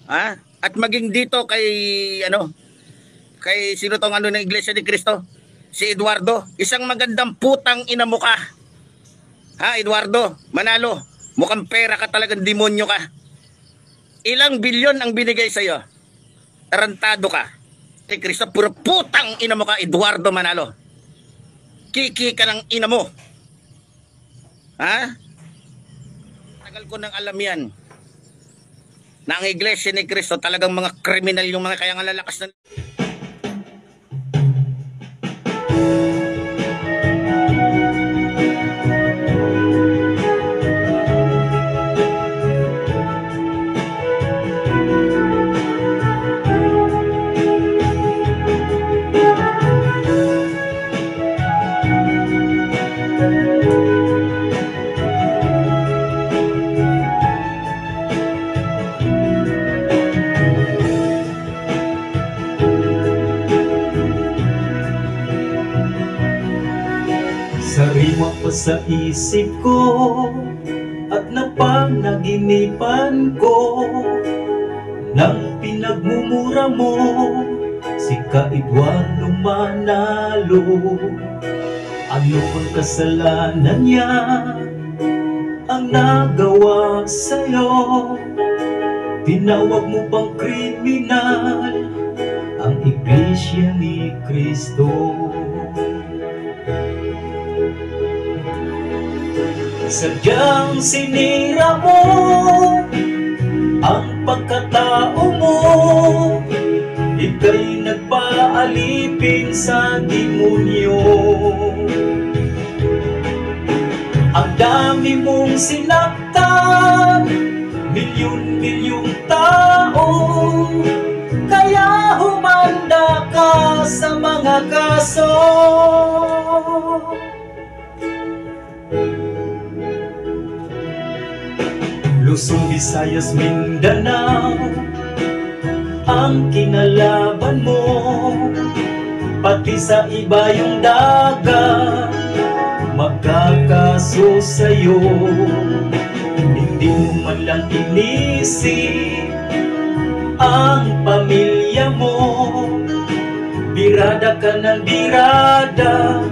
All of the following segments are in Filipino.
Ha? At maging dito kay kay sino tong ng Iglesia ni Cristo? Si Eduardo, isang magandang putang ina mo ka. Ha, Eduardo, Manalo, mukhang pera ka, talagang demonyo ka. Ilang bilyon ang binigay sa iyo? Tarantado ka. Kay Cristo, puro putang ina mo ka, Eduardo Manalo. Kiki ka ng ina mo. Ha? Tagal ko nang alam yan. Na ang Iglesia ni Cristo talagang mga kriminal yung mga, kaya nga lalakas na. Sariwa pa sa isip ko at napanaginipan ko nang pinagmumura mo si Ka Eduardo Manalo. Ano ang kasalanan niya ang nagawa sa'yo? Tinawag mo pang kriminal ang Iglesia ni Cristo. Sadyang sinira mo ang pagkatao mo, ika'y nagpaalipin sa demonyo. Ang dami mong sinaktan, milyon-milyong tao, kaya humanda ka sa mga kaso. Luzon, Visayas, Mindanao ang kinalaban mo, pati sa iba yung dagat magkakaso sa'yo. Hindi mo man lang inisip ang pamilya mo, birada ka ng birada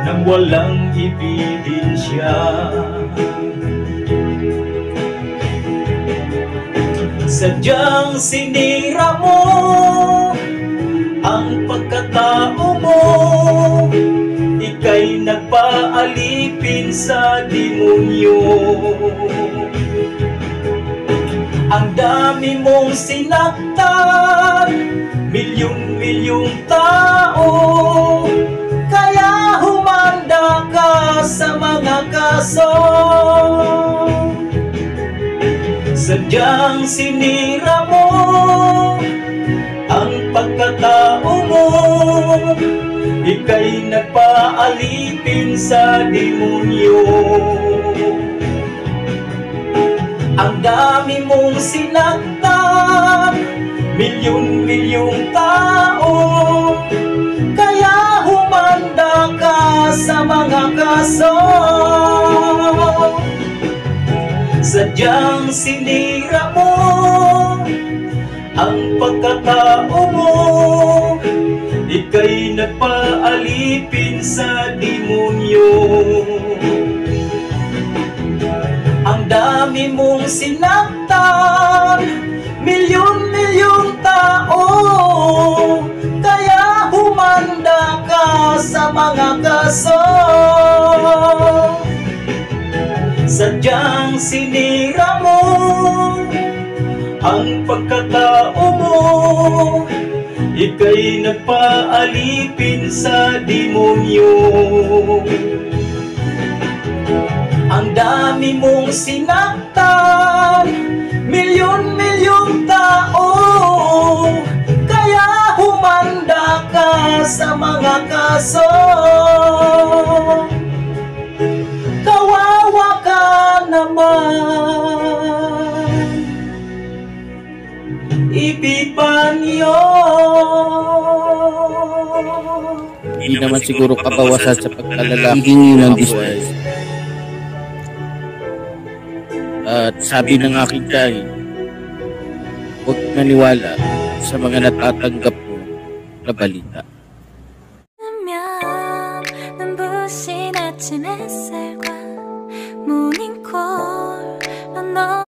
nang walang ebidensya. Sadyang sinira mo ang pagkatao mo, ika'y nagpaalipin sa demonyo. Ang dami mong sinaktan, milyon-milyong tao, kaya humanda ka sa mga kaso. Sadyang sinira mo ang pagkatao mo, ika'y nagpaalipin sa demonyo. Ang dami mong sinaktan, milyon-milyong tao, kaya humanda ka sa mga kaso. Sadyang sinira mo ang pagkatao mo, ika'y nagpaalipin sa demonyo. Ang dami mong sinaktan, milyon-milyong tao, kaya humanda ka sa mga kaso. Sadyang sinira mo ang pagkatao mo, ika'y nagpaalipin sa demonyo. Ang dami mong sinaktan, milyon-milyong tao, kaya humanda ka sa mga kaso. Kawawa ka naman, Epipanyo. Hindi naman siguro kabawasan sa pagkalalaki ng buhay. At sabi ng aking kay, o naniwala sa mga natatanggap mo na balita. 눈부신 아침 햇살과 모닝콜로 너